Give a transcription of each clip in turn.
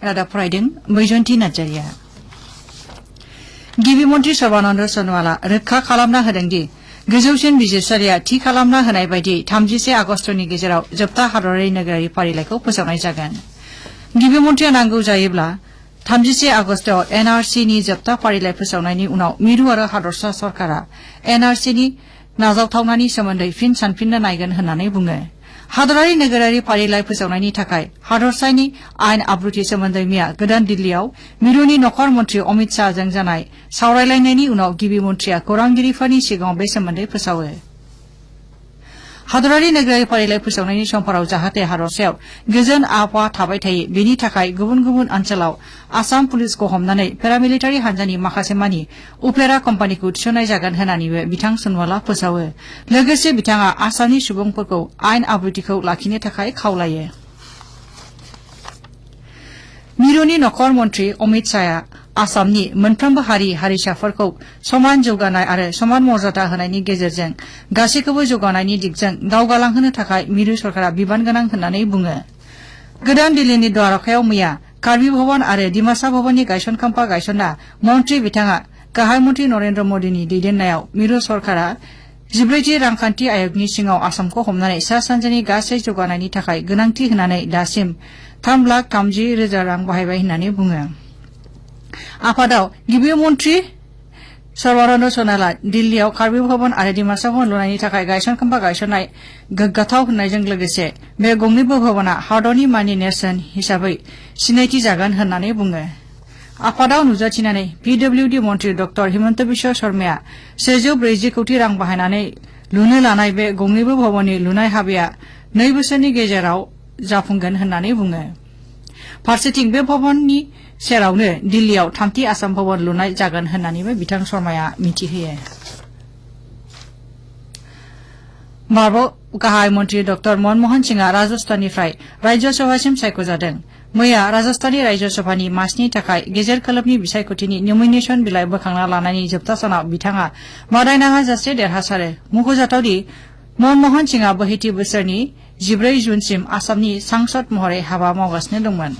रादाब फरायदों बैजयन्ती नार्जारिया। गिबि मन्थ्रि सर्बानन्द सन'वाला रोखा खालामना होदोंदि गोजौसिन बिजिरसालिया थि खालामना होनाय बायदि 31 आगस्तनि गेजेराव जोबथा हादरारि नोगोरारि फारिलाइखौ फोसावनाय जागोन। गिबि मन्थ्रिया नांगौ जायोब्ला 31 आगस्टआव एनआरसि नि जोबथा फारिलाइ फोसावनायनि उनाव मिरु आरो हादरसा सरकारा एनआरसि नि नाजावथावनानि सोमोन्दै फिन सानफिननो नायगोन होननानै बुङो। हादरारि नोगोरारि फारिलाइ फोसावनायनि थाखाय हादरसानि आयेन आब्रुथि सोमोन्दै मैया गोदान दिल्लीयाव मिरुनि नखर मन्थ्रि अमित शाहजों जानाय सावरायलायनायनि उनाव गिबि मन्थ्रिया खौरांगिरिफोरनि सिगाङाव बे सोमोन्दै फोसावो। हादरारि नोगोरारि फारिलाइ फोसावनायनि समफोराव जाहाथे हादरसायाव गोजोन आबहावा थाबाय थायो बेनि थाखाय गुबुन गुबुन ओनसोलाव आसाम पुलिसखौ हमनानै पेरामिलिटारि हान्जानि माखासे मानि उफेरा कम्पानिखौ थिसननाय जागोन होननानैबो बिथां सन'वाला फोसावो। लोगोसे बिथाङा आसामनि सुबुंफोरखौ आयेन आब्रुथिखौ लाखिनो थाखाय खावलायो। मिरुनि नखर मन्थ्रि अमित शाहआ आसामनि मोनफ्रोमबो हारि हारिसाफोरखौ समान जौगानाय आरो समान मर्यादा होनायनि गेजेरजों गासैखौबो जौगानायनि दिगजों दावगालांहोनो थाखाय मिरु सरकारा बिबान गोनां होननानै बुङो। गोदान दिल्लीनि द्वारकायाव मैया कार्बि भवन आरो डिमासा भवननि गायसनखाम्फा गायसनना मन्थ्रि बिथाङा गाहाय मन्थ्रि नरेन्द्र मोदीनि दैदेननायाव मिरु सरकारा 14थि रांखान्थि आय'गनि सिङाव आसामखौ हमनानै सा सानजानि गासै जौगानायनि थाखाय गोनांथि होनानै दासिम 3,30,000 रां बाहायबाय होननानै बुङो। आफादाव गिबि मन्थ्रि सर्बानन्द सन'वाला दिल्लीयाव कार्बि भवन आरो डिमासा भवन लुनायनि थाखाय गायसनखाम्फा गायसननाय गोग्गाथाव होननायजों लोगोसे बे गंनैबो भवना हादरनि माननि नेरसोन हिसाबै सिनायथि जागोन होननानै बुङो। आफादाव नुजाथिनानै पिडब्लिउडि मन्थ्रि ड हिमन्त बिश्व शर्माया 140 कौटि रां बाहायनानै लुनो लानाय बे गंनैबो भवननि लुनाय हाबाया 2 बोसोरनि गेजेराव जाफुंगोन होननानै बुङो। फारसेथिं बे भवननि सेरावनो दिल्लीयाव 3थि आसाम भवन लुनाय जागोन होननानैबो बिथां शर्माया मिथिहोयो। भारत गाहाय मन्थ्रि ड मनमोहन सिंहआ राजस्थाननिफ्राय राज्य सभासिम सायख'जादों। मैया राजस्थाननि राज्य सभानि मासिनि थाखाय गेजेर खोलोबनि बिसायख'थिनि नमिनेशन बिलाइ बोखांना लानायनि जोबथा सानाव बिथाङा बादायनाङाजासे देरहासारो। मख'जाथावदि मनमोहन सिंहआ बोहैथि बोसोरनि 14 जुनसिम आसामनि सांसद महरै हाबा मावगासिनो दंमोन।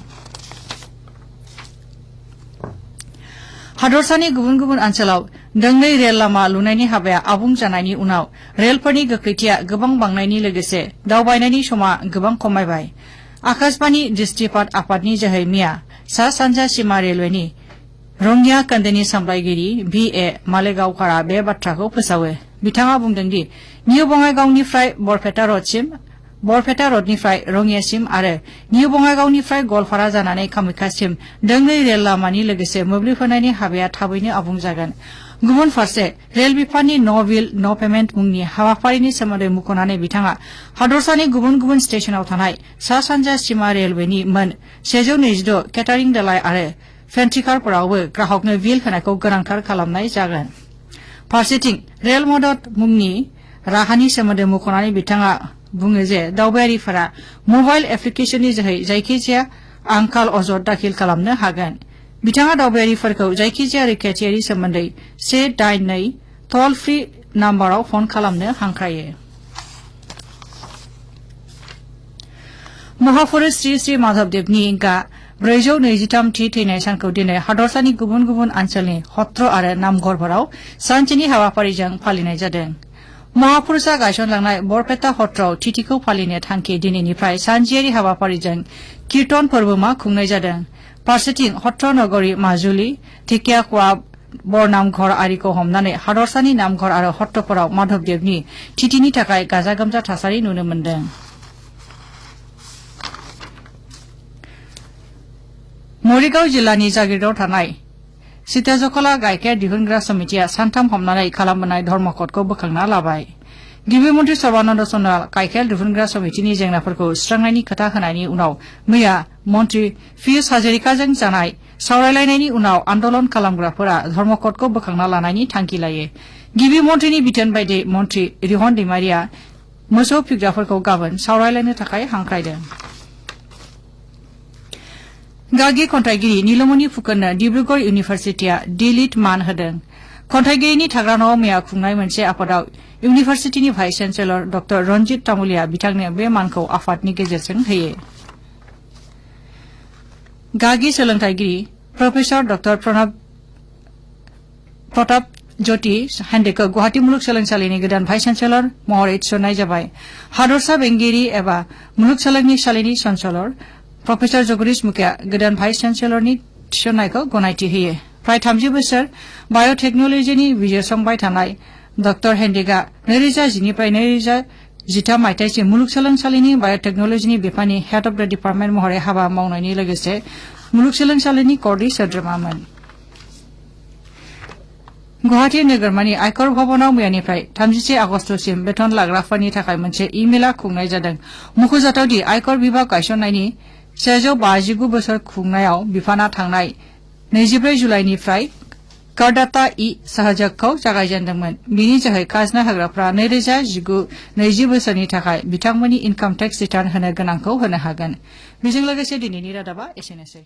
हादरसानि गुबुन गुबुन ओनसोलाव दोंनै रेल लामा लुनायनि हाबाया आबुं जानायनि उनाव रेलफोरनि गोख्रैथिया गोबां बांनायनि लोगोसे दावबायनायनि समा गोबां खमायबाय। आकाशबाणी दृष्टिपात आफादनि जोहै मैया सा सानजा सीमा रेलवेनि रङिया खोन्दोनि सामलायगिरि भि.ए. मालेगावकारा बे बाथ्राखौ फोसावो। बिथाङा बुंदोंदि निउ बङाइगावनिफ्राय बरपेटा रडनिफ्राय रङियासिम आरो निउ बङाइगावनिफ्राय गवालपारा जानानै कामाख्यासिम दोंनै रेल लामानि लोगोसे मोब्लिब होनायनि हाबाया थाबैनो आबुं जागोन। गुबुन फारसे रेल बिफाननि न' बिल न' पेमेन्ट मुंनि हाबाफारिनि सोमोन्दै मुंख'नानै बिथाङा हादरसानि गुबुन गुबुन स्टेशनाव थानाय सा सानजा सीमा रेलवेनि मोन 126 केटारिं दालाय आरो पेन्ट्रिकारफोरावबो ग्राहकनो बिल होनायखौ गोनांथार खालामनाय जागोन। फारसेथिं रेल मदद मुंनि राहानि सोमोन्दै मुंख'नानै बिथाङा बुङो जे दावबायारिफोरा मबाइल एप्लिकेशननि जोहै जायखिजाया आंखाल अजद दाखिल खालामनो हागोन। बिथाङा दावबायारिफोरखौ जायखिजाया रैखाथियारि सोमोन्दै 182 टल फ्रि नाम्बाराव फन खालामनो हांख्रायो। महापुरुष श्री श्री माधवदेवनि 423थि थैनाय सानखौ दिनै हादरसानि गुबुन गुबुन ओनसोलनि हत्र आरो नामघरफोराव सानसेनि हाबाफारिजों फालिनाय जादों। महापुरुषआ गायसनलांनाय बरपेटा हत्रआव तिथिखौ फालिनो थांखि दिनैनिफ्राय सानजियारि हाबाफारिजों कीर्तन फोरबोमा खुंनाय जादों। फारसेथिं हत्र नगरी माजुलि ढेकियाख'वा बरनामघर आरिखौ हमनानै हादरसानि नामघर आरो हत्रफोराव माधवदेवनि तिथिनि थाखाय गाजा गोमजा थासारि नुनो मोन्दों। मरिगाव जिल्लानि जागिरदआव थानाय सीताजखला गाइखेर दिहुनग्रा समितिया सानथाम हमनानै खालामबोनाय धर्मघटखौ बोखांना लाबाय। गिबि मन्थ्रि सर्बानन्द सन'वाला गाइखेर दिहुनग्रा समितिनि जेंनाफोरखौ सुस्रांनायनि खोथा होनायनि उनाव मैया मन्थ्रि पियुष हाजरिकाजों जानाय सावरायलायनायनि उनाव आन्दोलन खालामग्राफोरा धर्मघटखौ बोखांना लानायनि थांखि लायो। गिबि मन्थ्रिनि बिथोन बायदि मन्थ्रि रिहन दैमारिया मोसौ फिग्राफोरखौ गाबोन सावरायलायनो थाखाय हांख्रायदों। गागि खन्थाइगिरि नीलमणि फुकननो डिब्रुगड़ इउनिभार्सिटिया डिलिट मान होदों। खन्थाइगिरिनि थाग्रा न'आव मैया खुंनाय मोनसे आफादाव इउनिभार्सिटिनि भाइस चेन्सेलर ड रन्जित तामुलिया बिथांनो बे मानखौ आफादनि गेजेरजों होयो। गागि सोलोंथायगिरि प्रफेसर डॉक्टर प्रताप ज्योति हेन्डेखौ गुवाहाटी मुलुगसोलोंसालिनि गोदान भाइस चेन्सेलर महरै थिसननाय जाबाय हादरसा बेंगिरि एबा मुलुगसोलोंसालिनि चेन्सेलर प्रफेसर जगदीश मुखिया गोदान भाइस चेन्सेलरनि थिसननायखौ गनायथि होयो प्राय 30 बोसोर बाय'टेक्नोलॉजीनि बिजिरसंबाय थानाय डॉक्टर हेन्डेकआ 2010 निफ्राय 2013 मायथाइसिम मुलुगसोलोंसालिनि बाय'टेक्नोलॉजीनि बिफाननि हेड अफ द डिपार्टमेन्ट महरै हाबा मावनायनि लोगोसे मुलुगसोलोंसालिनि कर्टनि सोद्रोमामोन गुवाहाटी नोगोरमानि आयकर भवनाव मैयानिफ्राय 31 आगस्तसिम बेथन लाग्राफोरनि थाखाय मोनसे इ-मेला खुंनाय जादों मख'जाथावदि आयकर विभाग गायसननायनि 159 बोसोर खुंनायाव बिफाना थांनाय 24 जुलाइनिफ्राय करदाता सहजखौ जागायजेनदोंमोन बिनि जोहै खाजोना होग्राफ्रा 2019-20 बोसोरनि थाखाय बिथांमोननि इनकाम टेक्स रिटार्न होनो गोनांखौ होनो हागोन बेजों लोगोसे दिनैनि रादाबा एसेनोसै